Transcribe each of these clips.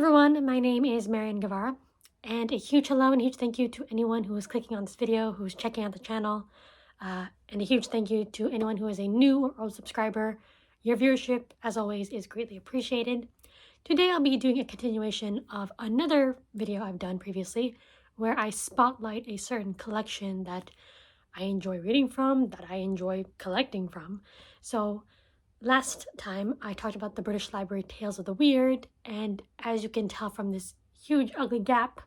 everyone, my name is Marian Guevara, and a huge hello and a huge thank you to anyone who is clicking on this video, who's checking out the channel, and a huge thank you to anyone who is a new or old subscriber. Your viewership, as always, is greatly appreciated. Today I'll be doing a continuation of another video I've done previously, where I spotlight a certain collection that I enjoy reading from, that I enjoy collecting from. So last time I talked about the British Library Tales of the Weird, and as you can tell from this huge ugly gap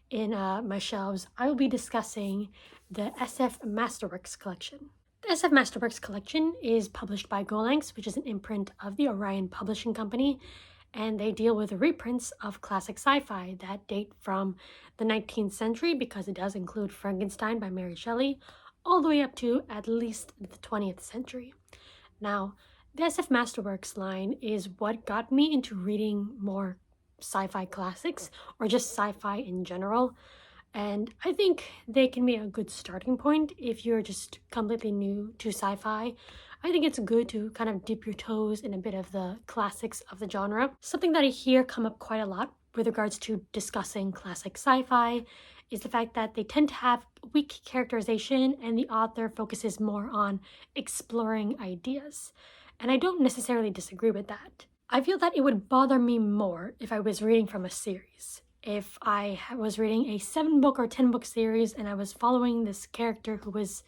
in my shelves, I will be discussing the SF Masterworks collection. The SF Masterworks collection is published by Golanx, which is an imprint of the Orion Publishing Company, and they deal with reprints of classic sci-fi that date from the 19th century, because it does include Frankenstein by Mary Shelley, all the way up to at least the 20th century. Now, the SF Masterworks line is what got me into reading more sci-fi classics, or just sci-fi in general, and I think they can be a good starting point if you're just completely new to sci-fi. I think it's good to kind of dip your toes in a bit of the classics of the genre. Something that I hear come up quite a lot with regards to discussing classic sci-fi is the fact that they tend to have weak characterization and the author focuses more on exploring ideas. And I don't necessarily disagree with that. I feel that it would bother me more if I was reading from a series. If I was reading a 7-book or 10-book series and I was following this character who was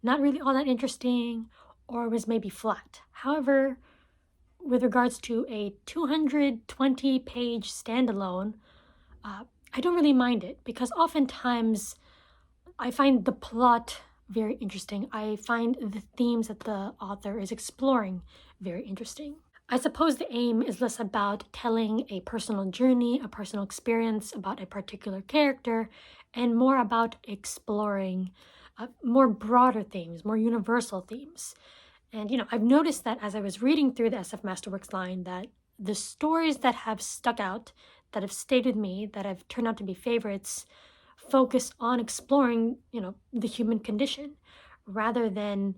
not really all that interesting or was maybe flat. However, with regards to a 220-page standalone, I don't really mind it, because oftentimes I find the plot very interesting. I find the themes that the author is exploring very interesting. I suppose the aim is less about telling a personal journey, a personal experience about a particular character, and more about exploring more broader themes, more universal themes. And, I've noticed that as I was reading through the SF Masterworks line, that the stories that have stuck out, that have stayed with me, that have turned out to be favorites, focus on exploring, the human condition, rather than,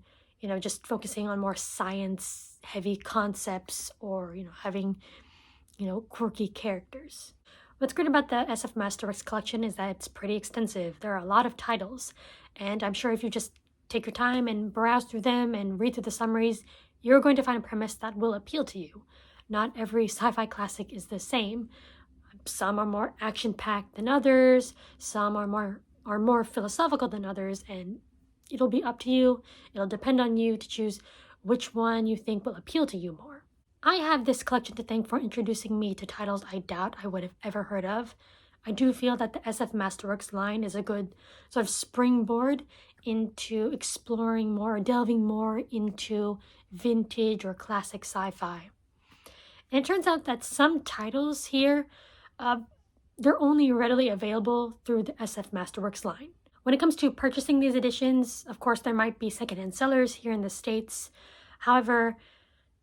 just focusing on more science-heavy concepts or, having, quirky characters. What's great about the SF Masterworks collection is that it's pretty extensive. There are a lot of titles, and I'm sure if you just take your time and browse through them and read through the summaries, you're going to find a premise that will appeal to you. Not every sci-fi classic is the same. Some are more action-packed than others, some are more philosophical than others, and it'll be up to you. It'll depend on you to choose which one you think will appeal to you more. I have this collection to thank for introducing me to titles I doubt I would have ever heard of. I do feel that the SF Masterworks line is a good sort of springboard into exploring more, or delving more into vintage or classic sci-fi. And it turns out that some titles here, they're only readily available through the SF Masterworks line. When it comes to purchasing these editions, of course, there might be secondhand sellers here in the States. However,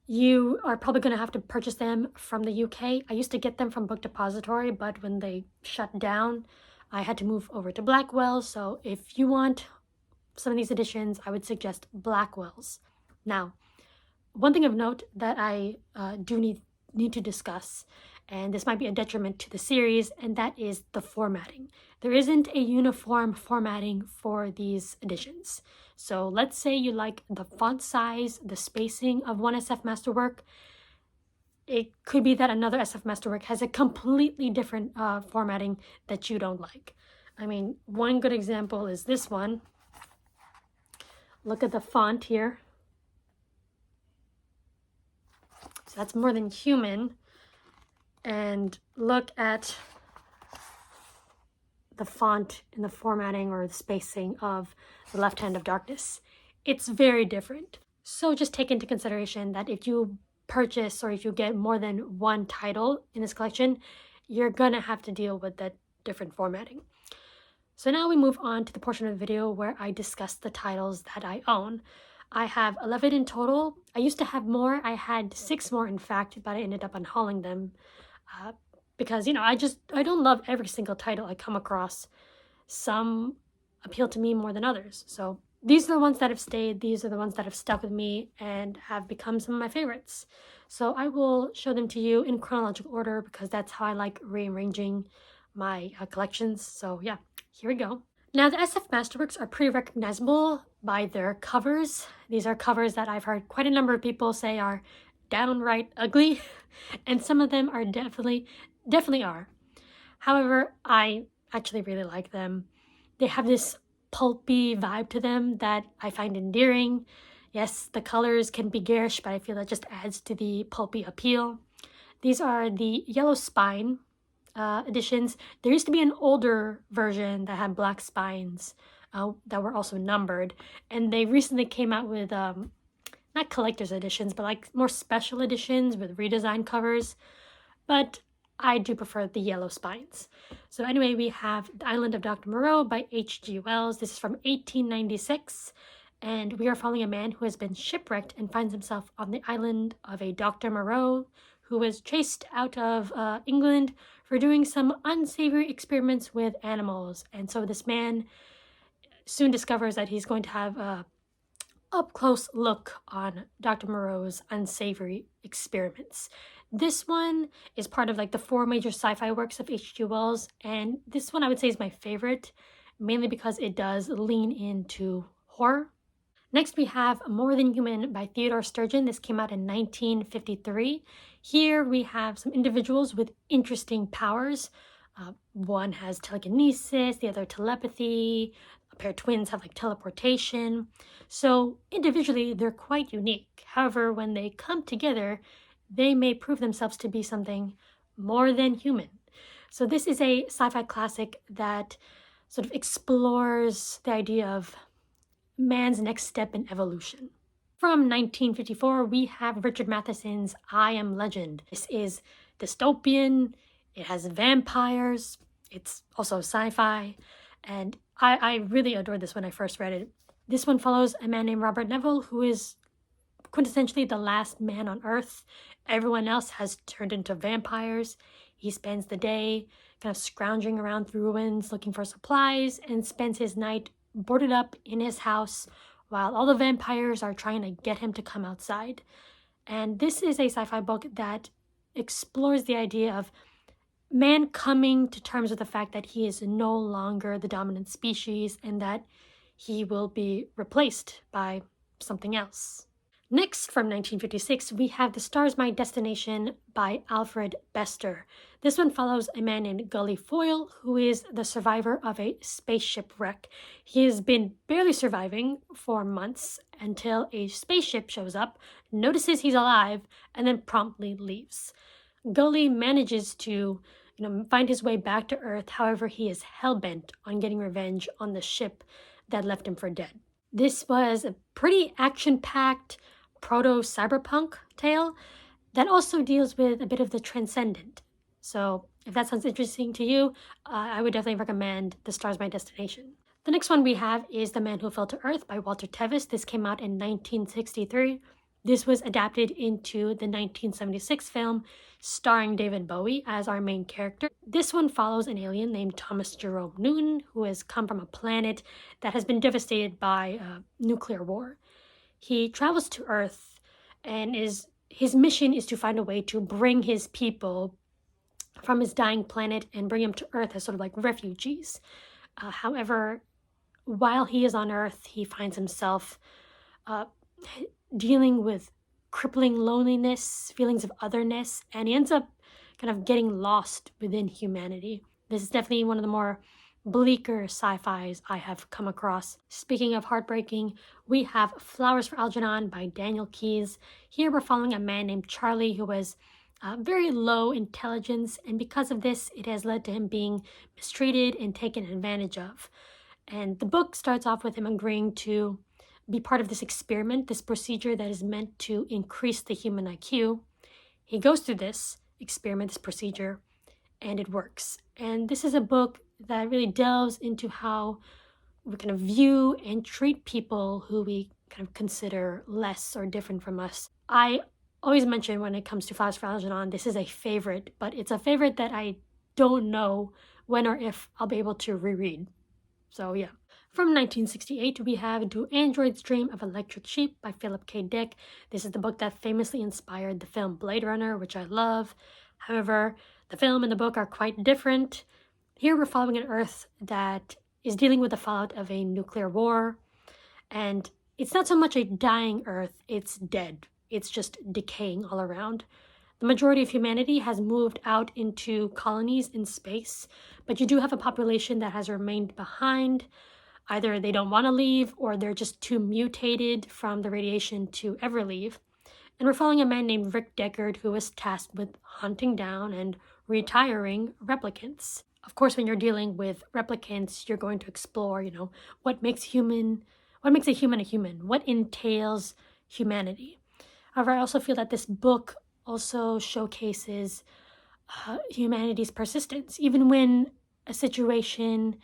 you are probably going to have to purchase them from the UK. I used to get them from Book Depository, but when they shut down, I had to move over to Blackwell. So if you want some of these editions, I would suggest Blackwell's. Now, one thing of note that I do need to discuss, and this might be a detriment to the series, and that is the formatting. There isn't a uniform formatting for these editions. So let's say you like the font size, the spacing of one SF Masterwork. It could be that another SF Masterwork has a completely different formatting that you don't like. I mean, one good example is this one. Look at the font here. So that's More Than Human. And look at the font and the formatting or the spacing of The Left Hand of Darkness. It's very different. So just take into consideration that if you purchase or if you get more than one title in this collection, you're gonna have to deal with that different formatting. So now we move on to the portion of the video where I discuss the titles that I own. I have 11 in total. I used to have more. I had 6 more, in fact, but I ended up unhauling them. Because, I don't love every single title I come across. Some appeal to me more than others. So these are the ones that have stayed. These are the ones that have stuck with me and have become some of my favorites. So I will show them to you in chronological order because that's how I like rearranging my collections. So yeah, here we go. Now the SF Masterworks are pretty recognizable by their covers. These are covers that I've heard quite a number of people say are downright ugly, and some of them are definitely are. However, I actually really like them. They have this pulpy vibe to them that I find endearing. Yes, the colors can be garish, but I feel that just adds to the pulpy appeal. These are the yellow spine editions. There used to be an older version that had black spines that were also numbered, and they recently came out with not collector's editions, but like more special editions with redesigned covers. But I do prefer the yellow spines. So anyway, we have The Island of Dr. Moreau by H.G. Wells. This is from 1896, and we are following a man who has been shipwrecked and finds himself on the island of a Dr. Moreau who was chased out of England for doing some unsavory experiments with animals. And so this man soon discovers that he's going to have a up-close look on Dr. Moreau's unsavory experiments. This one is part of like the 4 major sci-fi works of H.G. Wells, and this one I would say is my favorite, mainly because it does lean into horror. Next, we have More Than Human by Theodore Sturgeon. This came out in 1953. Here we have some individuals with interesting powers. One has telekinesis, the other telepathy. A pair of twins have like teleportation. So individually, they're quite unique. However, when they come together, they may prove themselves to be something more than human. So this is a sci-fi classic that sort of explores the idea of man's next step in evolution. From 1954, we have Richard Matheson's I Am Legend. This is dystopian, it has vampires, it's also sci-fi, and I really adored this when I first read it. This one follows a man named Robert Neville, who is quintessentially the last man on Earth. Everyone else has turned into vampires. He spends the day kind of scrounging around through ruins looking for supplies and spends his night boarded up in his house while all the vampires are trying to get him to come outside. And this is a sci-fi book that explores the idea of man coming to terms with the fact that he is no longer the dominant species and that he will be replaced by something else. Next, from 1956, we have The Star's My Destination by Alfred Bester. This one follows a man named Gully Foyle, who is the survivor of a spaceship wreck. He has been barely surviving for months until a spaceship shows up, notices he's alive, and then promptly leaves. Gully manages to find his way back to Earth. However, he is hell-bent on getting revenge on the ship that left him for dead. This was a pretty action-packed proto-cyberpunk tale that also deals with a bit of the transcendent. So if that sounds interesting to you, I would definitely recommend The Star's My Destination. The next one we have is The Man Who Fell to Earth by Walter Tevis. This came out in 1963. This was adapted into the 1976 film starring David Bowie as our main character. This one follows an alien named Thomas Jerome Newton, who has come from a planet that has been devastated by nuclear war. He travels to Earth, and his mission is to find a way to bring his people from his dying planet and bring them to Earth as sort of like refugees. However, while he is on Earth, he finds himself dealing with crippling loneliness, feelings of otherness, and he ends up kind of getting lost within humanity. This is definitely one of the more bleaker sci-fis I have come across. Speaking of heartbreaking, we have Flowers for Algernon by Daniel Keyes. Here we're following a man named Charlie who has very low intelligence, and because of this, it has led to him being mistreated and taken advantage of. And the book starts off with him agreeing to be part of this experiment, this procedure that is meant to increase the human IQ. He goes through this experiment, this procedure, and it works. And this is a book that really delves into how we kind of view and treat people who we kind of consider less or different from us. I always mention when it comes to Flowers for Algernon, this is a favorite, but it's a favorite that I don't know when or if I'll be able to reread. So yeah. From 1968, we have Do Androids Dream of Electric Sheep by Philip K. Dick. This is the book that famously inspired the film Blade Runner, which I love. However, the film and the book are quite different. Here we're following an Earth that is dealing with the fallout of a nuclear war. And it's not so much a dying Earth, it's dead. It's just decaying all around. The majority of humanity has moved out into colonies in space, but you do have a population that has remained behind. Either they don't want to leave or they're just too mutated from the radiation to ever leave. And we're following a man named Rick Deckard who is tasked with hunting down and retiring replicants. Of course, when you're dealing with replicants, you're going to explore, what makes a human a human, what entails humanity. However, I also feel that this book also showcases humanity's persistence. Even when a situation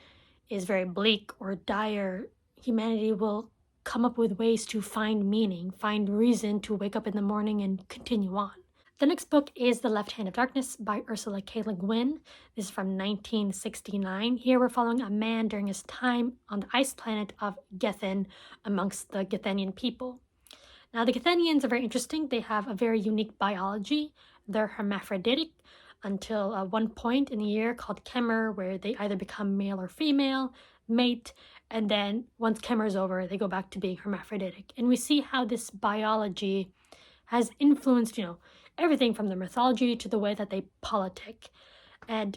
is very bleak or dire, humanity will come up with ways to find meaning, find reason to wake up in the morning and continue on. The next book is The Left Hand of Darkness by Ursula K. Le Guin. This is from 1969. Here we're following a man during his time on the ice planet of Gethen amongst the Gethenian people. Now, the Gethenians are very interesting. They have a very unique biology. They're hermaphroditic until one point in the year called Kemer, where they either become male or female, mate, and then once Kemer's over, they go back to being hermaphroditic. And we see how this biology has influenced, everything from their mythology to the way that they politic. And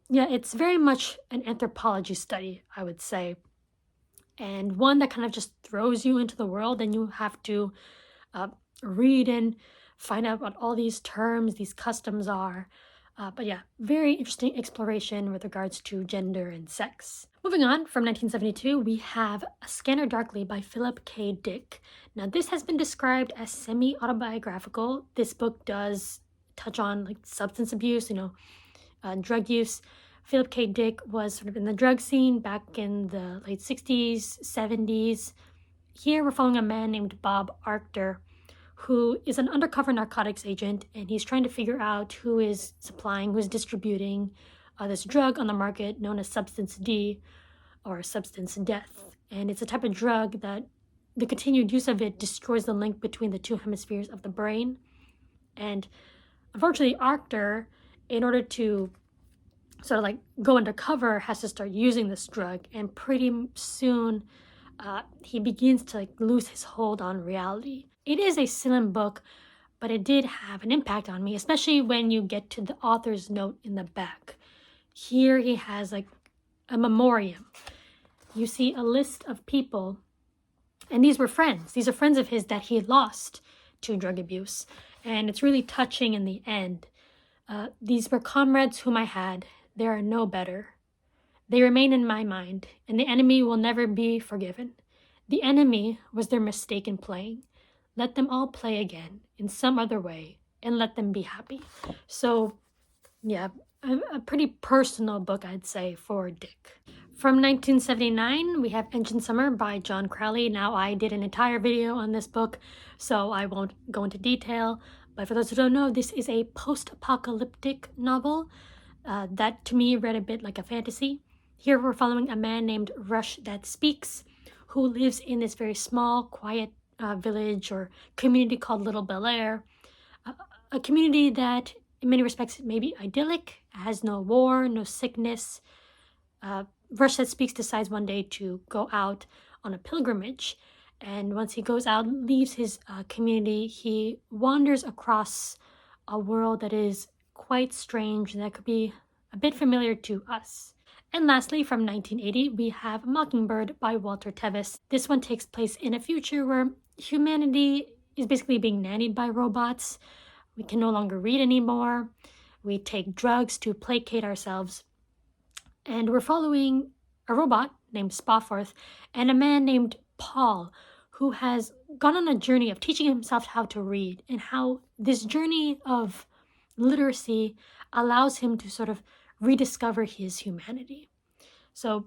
yeah, it's very much an anthropology study, I would say. And one that kind of just throws you into the world and you have to read and find out what all these terms, these customs are. But yeah, very interesting exploration with regards to gender and sex. Moving on, from 1972, we have A Scanner Darkly by Philip K. Dick. Now, this has been described as semi-autobiographical. This book does touch on substance abuse, drug use. Philip K. Dick was sort of in the drug scene back in the late 60s, 70s. Here we're following a man named Bob Arctor, who is an undercover narcotics agent, and he's trying to figure out who is supplying, who's distributing this drug on the market known as Substance D, or Substance Death. And it's a type of drug that the continued use of it destroys the link between the two hemispheres of the brain. And unfortunately, Arctor, in order to sort of go undercover, has to start using this drug, and pretty soon he begins to lose his hold on reality. It is a slim book, but it did have an impact on me, especially when you get to the author's note in the back. Here he has a memoriam. You see a list of people, and these were friends. These are friends of his that he had lost to drug abuse, and it's really touching in the end. These were comrades whom I had. They are no better. They remain in my mind, and the enemy will never be forgiven. The enemy was their mistake in playing. Let them all play again in some other way, and let them be happy. So, yeah, a pretty personal book, I'd say, for Dick. From 1979, we have Engine Summer by John Crowley. Now, I did an entire video on this book, so I won't go into detail. But for those who don't know, this is a post-apocalyptic novel that, to me, read a bit like a fantasy. Here we're following a man named Rush That Speaks, who lives in this very small, quiet village or community called Little Bel Air. A community that, in many respects, may be idyllic, has no war, no sickness. Rush That Speaks decides one day to go out on a pilgrimage. And once he goes out, leaves his community, he wanders across a world that is quite strange and that could be a bit familiar to us. And lastly, from 1980, we have Mockingbird by Walter Tevis. This one takes place in a future where humanity is basically being nannied by robots. We can no longer read anymore. We take drugs to placate ourselves. And we're following a robot named Spawforth and a man named Paul, who has gone on a journey of teaching himself how to read, and how this journey of literacy allows him to sort of rediscover his humanity. So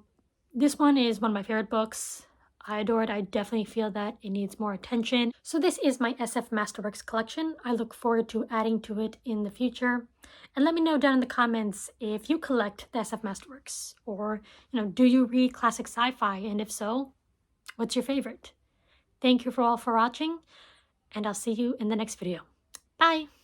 this one is one of my favorite books. I adore it. I definitely feel that it needs more attention. So this is my SF Masterworks collection. I look forward to adding to it in the future. And let me know down in the comments if you collect the SF Masterworks, or, do you read classic sci-fi? And if so, what's your favorite? Thank you all for watching, and I'll see you in the next video. Bye!